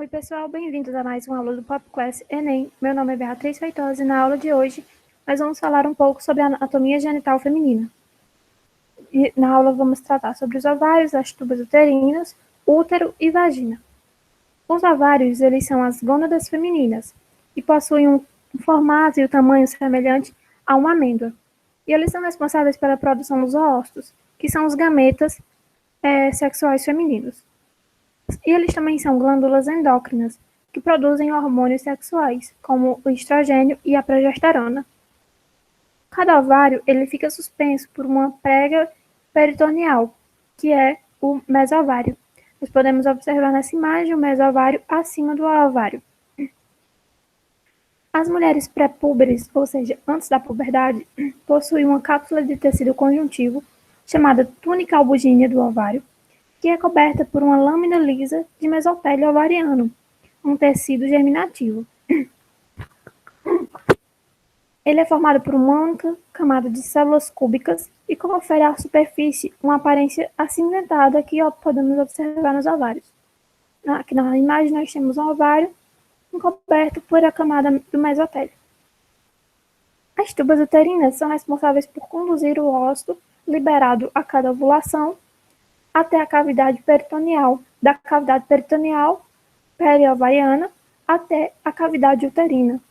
Oi, pessoal, bem-vindos a mais uma aula do PopQuest Enem. Meu nome é Beatriz Feitosa e na aula de hoje nós vamos falar um pouco sobre a anatomia genital feminina. E na aula vamos tratar sobre os ovários, as tubas uterinas, útero e vagina. Os ovários, eles são as gônadas femininas e possuem um formato e o tamanho semelhante a uma amêndoa. E eles são responsáveis pela produção dos óvulos, que são os gametas sexuais femininos. E eles também são glândulas endócrinas, que produzem hormônios sexuais, como o estrogênio e a progesterona. Cada ovário ele fica suspenso por uma prega peritoneal, que é o mesovário. Nós podemos observar nessa imagem o mesovário acima do ovário. As mulheres pré-púberes, ou seja, antes da puberdade, possuem uma cápsula de tecido conjuntivo, chamada túnica albugínea do ovário, que é coberta por uma lâmina lisa de mesotélio ovariano, um tecido germinativo. Ele é formado por uma única camada de células cúbicas e confere à superfície uma aparência acinzentada que podemos observar nos ovários. Aqui na imagem nós temos um ovário coberto por a camada do mesotélio. As tubas uterinas são responsáveis por conduzir o óvulo liberado a cada ovulação até a cavidade peritoneal, da cavidade peritoneal periovariana até a cavidade uterina.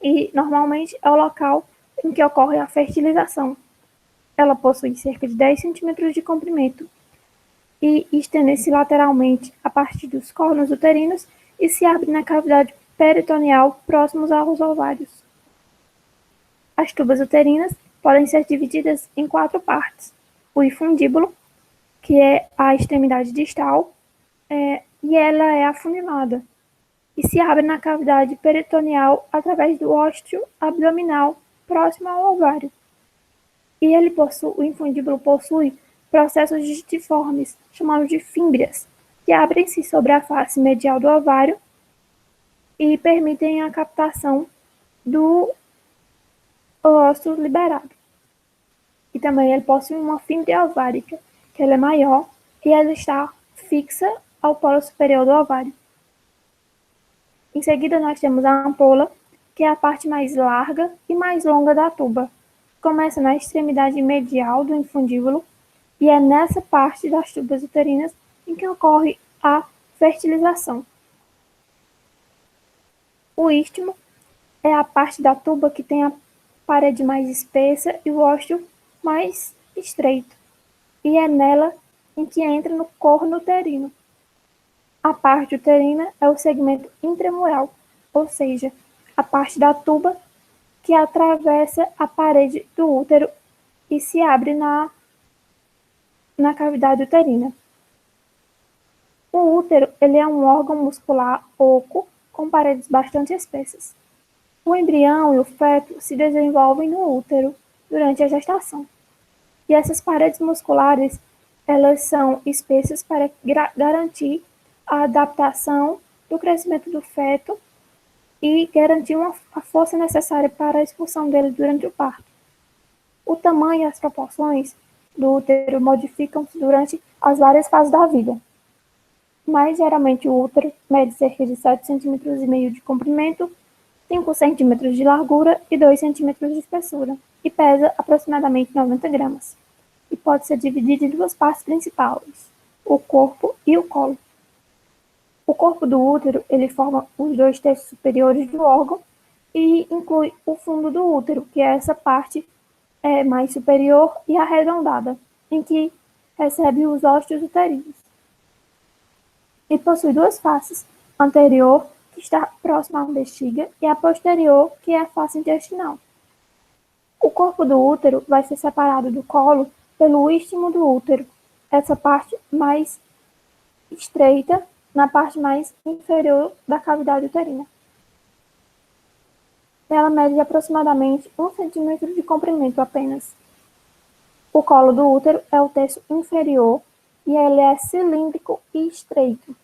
E, normalmente, é o local em que ocorre a fertilização. Ela possui cerca de 10 centímetros de comprimento e estende-se lateralmente a partir dos cornos uterinos e se abre na cavidade peritoneal próximos aos ovários. As tubas uterinas podem ser divididas em 4 partes. O infundíbulo, que é a extremidade distal, e ela é afunilada e se abre na cavidade peritoneal através do ósteo abdominal próximo ao ovário. E o infundíbulo possui processos digitiformes, chamados de fímbrias, que abrem-se sobre a face medial do ovário e permitem a captação do óvulo liberado. E também ele possui uma fímbria ovárica, que ela é maior e ela está fixa ao polo superior do ovário. Em seguida, nós temos a ampola, que é a parte mais larga e mais longa da tuba. Começa na extremidade medial do infundíbulo e é nessa parte das tubas uterinas em que ocorre a fertilização. O istmo é a parte da tuba que tem a parede mais espessa e o ósteo mais estreito, e é nela em que entra no corno uterino. A parte uterina é o segmento intramural, ou seja, a parte da tuba que atravessa a parede do útero e se abre na cavidade uterina. O útero ele é um órgão muscular oco com paredes bastante espessas. O embrião e o feto se desenvolvem no útero durante a gestação. E essas paredes musculares elas são espessas para garantir a adaptação do crescimento do feto e garantir a força necessária para a expulsão dele durante o parto. O tamanho e as proporções do útero modificam-se durante as várias fases da vida. Mas, geralmente, o útero mede cerca de 7,5 cm de comprimento, 5 cm de largura e 2 cm de espessura, e pesa aproximadamente 90 gramas. E pode ser dividido em 2 partes principais, o corpo e o colo. O corpo do útero ele forma os 2 terços superiores do órgão e inclui o fundo do útero, que é essa parte mais superior e arredondada, em que recebe os ósteos uterinos. E possui 2 faces, a anterior, que está próxima à bexiga, e a posterior, que é a face intestinal. O corpo do útero vai ser separado do colo pelo istmo do útero, essa parte mais estreita, na parte mais inferior da cavidade uterina. Ela mede aproximadamente 1 cm de comprimento apenas. O colo do útero é o terço inferior e ele é cilíndrico e estreito.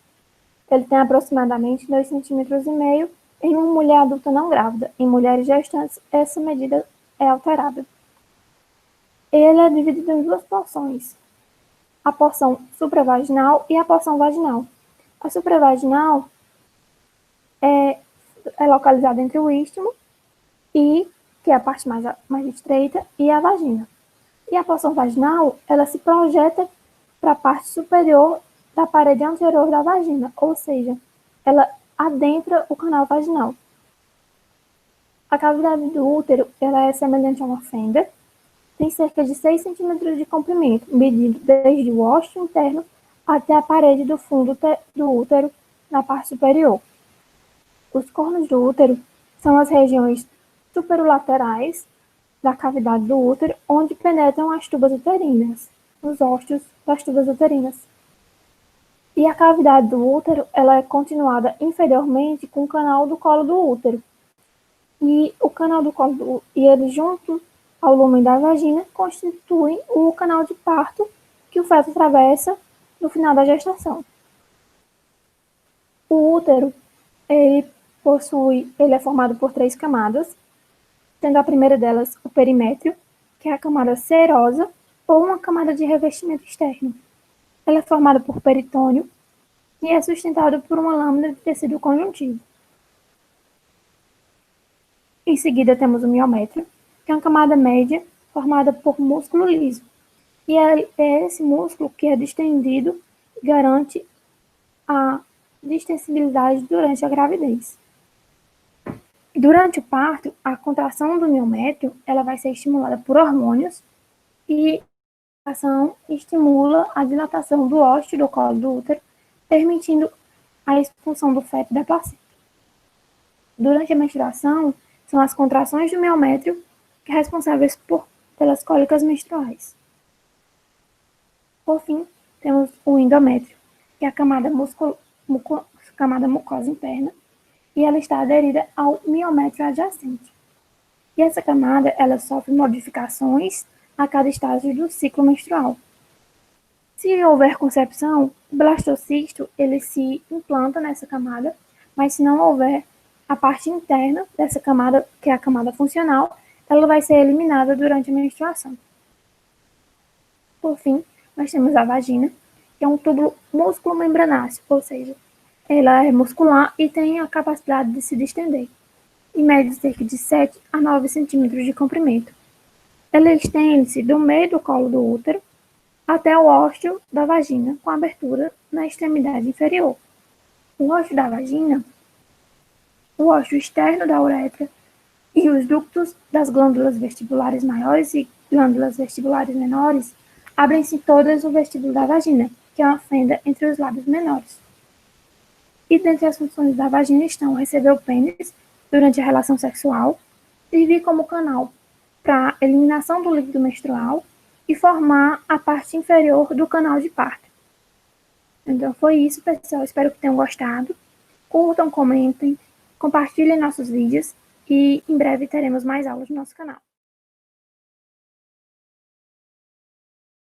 Ele tem aproximadamente 2,5 cm em uma mulher adulta não grávida. Em mulheres gestantes, essa medida é alterada. Ele é dividido em 2 porções, a porção supravaginal e a porção vaginal. A supravaginal é localizado entre o istmo, que é a parte mais estreita, e a vagina. E a porção vaginal, ela se projeta para a parte superior da parede anterior da vagina, ou seja, ela adentra o canal vaginal. A cavidade do útero, ela é semelhante a uma fenda, tem cerca de 6 centímetros de comprimento, medindo desde o ósseo interno até a parede do fundo do útero na parte superior. Os cornos do útero são as regiões superolaterais da cavidade do útero, onde penetram as tubas uterinas, os óstios das tubas uterinas. E a cavidade do útero, ela é continuada inferiormente com o canal do colo do útero. E o canal do colo e ele junto ao lumen da vagina constituem o canal de parto que o feto atravessa no final da gestação. O útero, ele é formado por 3 camadas, sendo a primeira delas o perimétrio, que é a camada serosa ou uma camada de revestimento externo. Ela é formada por peritônio e é sustentado por uma lâmina de tecido conjuntivo. Em seguida temos o miométrio, que é uma camada média formada por músculo liso. E é esse músculo que é distendido e garante a distensibilidade durante a gravidez. Durante o parto, a contração do miométrio ela vai ser estimulada por hormônios e a ação estimula a dilatação do ósseo do colo do útero, permitindo a expulsão do feto da placenta. Durante a menstruação, são as contrações do miométrio responsáveis pelas cólicas menstruais. Por fim, temos o endométrio, que é a camada mucosa interna, e ela está aderida ao miométrio adjacente. E essa camada, ela sofre modificações a cada estágio do ciclo menstrual. Se houver concepção, o blastocisto, ele se implanta nessa camada, mas se não houver, a parte interna dessa camada, que é a camada funcional, ela vai ser eliminada durante a menstruação. Por fim, nós temos a vagina, que é um túbulo músculo-membranáceo, ou seja, ela é muscular e tem a capacidade de se distender, e mede cerca de 7 a 9 centímetros de comprimento. Ela estende-se do meio do colo do útero até o ósseo da vagina, com abertura na extremidade inferior. O ósseo da vagina, o ósseo externo da uretra e os ductos das glândulas vestibulares maiores e glândulas vestibulares menores abrem-se todas no vestíbulo da vagina, que é uma fenda entre os lábios menores. E dentre as funções da vagina estão receber o pênis durante a relação sexual, servir como canal para a eliminação do líquido menstrual e formar a parte inferior do canal de parto. Então foi isso, pessoal. Espero que tenham gostado. Curtam, comentem, compartilhem nossos vídeos e em breve teremos mais aulas no nosso canal.